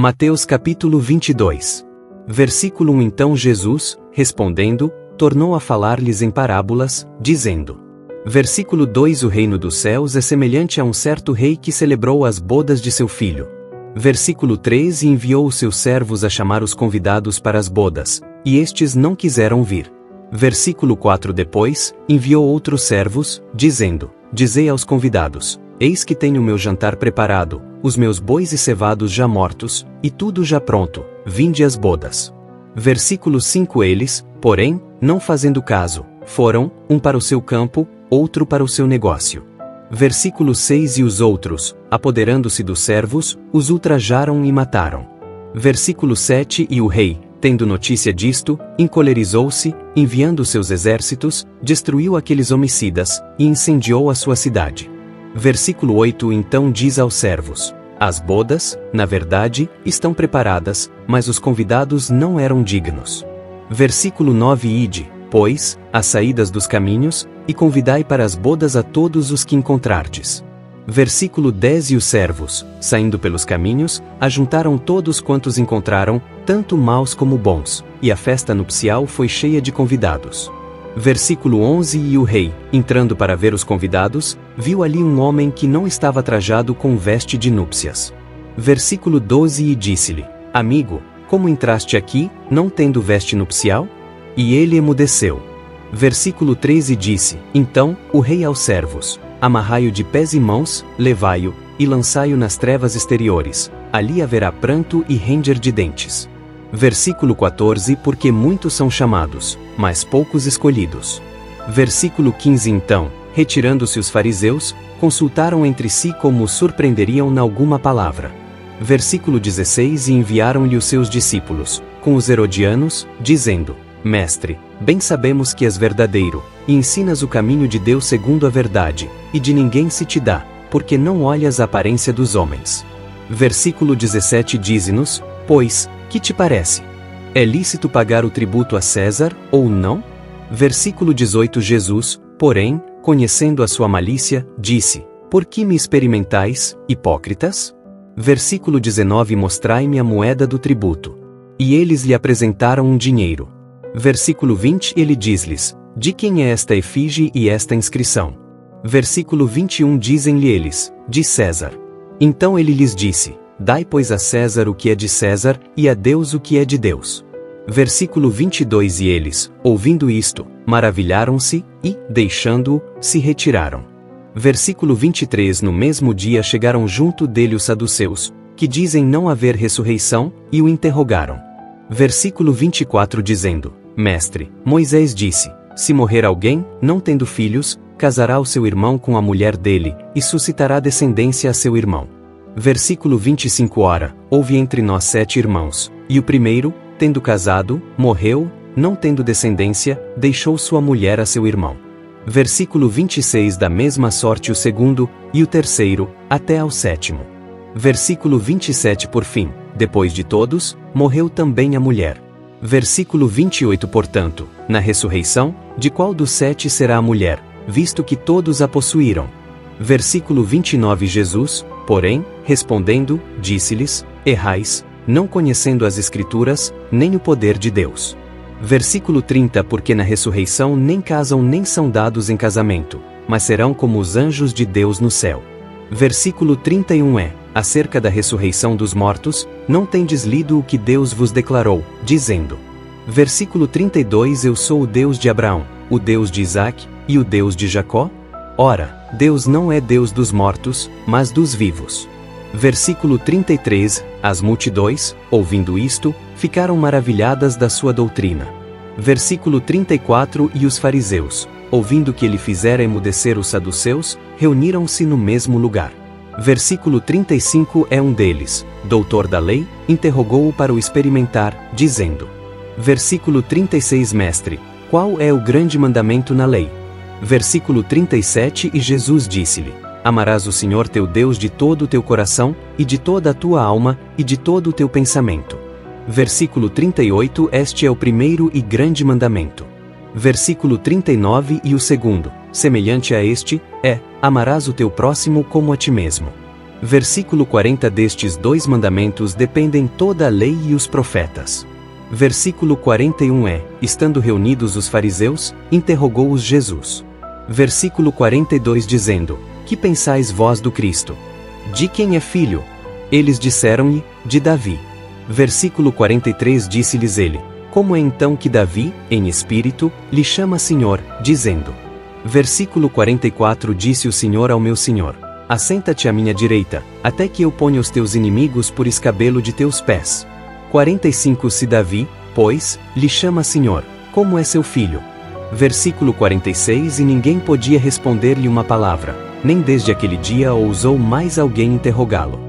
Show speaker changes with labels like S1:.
S1: Mateus capítulo 22. Versículo 1. Então Jesus, respondendo, tornou a falar-lhes em parábolas, dizendo. Versículo 2. O reino dos céus é semelhante a um certo rei que celebrou as bodas de seu filho. Versículo 3. E enviou os seus servos a chamar os convidados para as bodas, e estes não quiseram vir. Versículo 4. Depois, enviou outros servos, dizendo, dizei aos convidados, eis que tenho o meu jantar preparado, os meus bois e cevados já mortos, e tudo já pronto, vinde às bodas. Versículo 5. Eles, porém, não fazendo caso, foram, um para o seu campo, outro para o seu negócio. Versículo 6. E os outros, apoderando-se dos servos, os ultrajaram e mataram. Versículo 7. E o rei, tendo notícia disto, encolerizou-se, enviando seus exércitos, destruiu aqueles homicidas, e incendiou a sua cidade. Versículo 8. Então diz aos servos, as bodas, na verdade, estão preparadas, mas os convidados não eram dignos. Versículo 9. Ide, pois, às saídas dos caminhos, e convidai para as bodas a todos os que encontrardes. Versículo 10. E os servos, saindo pelos caminhos, ajuntaram todos quantos encontraram, tanto maus como bons, e a festa nupcial foi cheia de convidados. Versículo 11. E o rei, entrando para ver os convidados, viu ali um homem que não estava trajado com veste de núpcias. Versículo 12. E disse-lhe, amigo, como entraste aqui, não tendo veste nupcial? E ele emudeceu. Versículo 13. Disse, então, o rei aos servos, amarrai-o de pés e mãos, levai-o, e lançai-o nas trevas exteriores, ali haverá pranto e ranger de dentes. Versículo 14. Porque muitos são chamados, mas poucos escolhidos. Versículo 15. Então, retirando-se os fariseus, consultaram entre si como o surpreenderiam na alguma palavra. Versículo 16. E enviaram-lhe os seus discípulos, com os herodianos, dizendo, Mestre, bem sabemos que és verdadeiro, e ensinas o caminho de Deus segundo a verdade, e de ninguém se te dá, porque não olhas a aparência dos homens. Versículo 17. Dize-nos, pois, que te parece? É lícito pagar o tributo a César, ou não? Versículo 18. Jesus, porém, conhecendo a sua malícia, disse, por que me experimentais, hipócritas? Versículo 19. Mostrai-me a moeda do tributo. E eles lhe apresentaram um dinheiro. Versículo 20. Ele diz-lhes, de quem é esta efígie e esta inscrição? Versículo 21. Dizem-lhe eles, de César. Então ele lhes disse, dai pois a César o que é de César, e a Deus o que é de Deus. Versículo 22. E eles, ouvindo isto, maravilharam-se, e, deixando-o, se retiraram. Versículo 23. No mesmo dia chegaram junto dele os saduceus, que dizem não haver ressurreição, e o interrogaram. Versículo 24. Dizendo, Mestre, Moisés disse, se morrer alguém, não tendo filhos, casará o seu irmão com a mulher dele, e suscitará descendência a seu irmão. Versículo 25. Ora, houve entre nós 7 irmãos, e o primeiro, tendo casado, morreu, não tendo descendência, deixou sua mulher a seu irmão. Versículo 26. Da mesma sorte o segundo, e o terceiro, até ao 7º. Versículo 27. Por fim, depois de todos, morreu também a mulher. Versículo 28. Portanto, na ressurreição, de qual dos 7 será a mulher, visto que todos a possuíram? Versículo 29. Jesus, porém, respondendo, disse-lhes, errais, não conhecendo as Escrituras, nem o poder de Deus. Versículo 30. Porque na ressurreição nem casam nem são dados em casamento, mas serão como os anjos de Deus no céu. Versículo 31. Acerca da ressurreição dos mortos, não tendes lido o que Deus vos declarou, dizendo. Versículo 32. Eu sou o Deus de Abraão, o Deus de Isaque, e o Deus de Jacó? Ora, Deus não é Deus dos mortos, mas dos vivos. Versículo 33. As multidões, ouvindo isto, ficaram maravilhadas da sua doutrina. Versículo 34. E os fariseus, ouvindo que ele fizera emudecer os saduceus, reuniram-se no mesmo lugar. Versículo 35. Um deles, doutor da lei, interrogou-o para o experimentar, dizendo. Versículo 36. Mestre, qual é o grande mandamento na lei? Versículo 37. E Jesus disse-lhe, amarás o Senhor teu Deus de todo o teu coração, e de toda a tua alma, e de todo o teu pensamento. Versículo 38. Este é o primeiro e grande mandamento. Versículo 39. E o segundo, semelhante a este, é, amarás o teu próximo como a ti mesmo. Versículo 40. Destes 2 mandamentos dependem toda a lei e os profetas. Versículo 41 estando reunidos os fariseus, interrogou-os Jesus. Versículo 42 dizendo: Que pensais vós do Cristo? De quem é filho? Eles disseram-lhe: De Davi. Versículo 43 disse-lhes ele: Como é então que Davi, em espírito, lhe chama Senhor, dizendo? Versículo 44 Disse o Senhor ao meu Senhor: Assenta-te à minha direita, até que eu ponha os teus inimigos por escabelo de teus pés. 45 Se Davi, pois, lhe chama Senhor, como é seu filho? Versículo 46 E ninguém podia responder-lhe uma palavra, nem desde aquele dia ousou mais alguém interrogá-lo.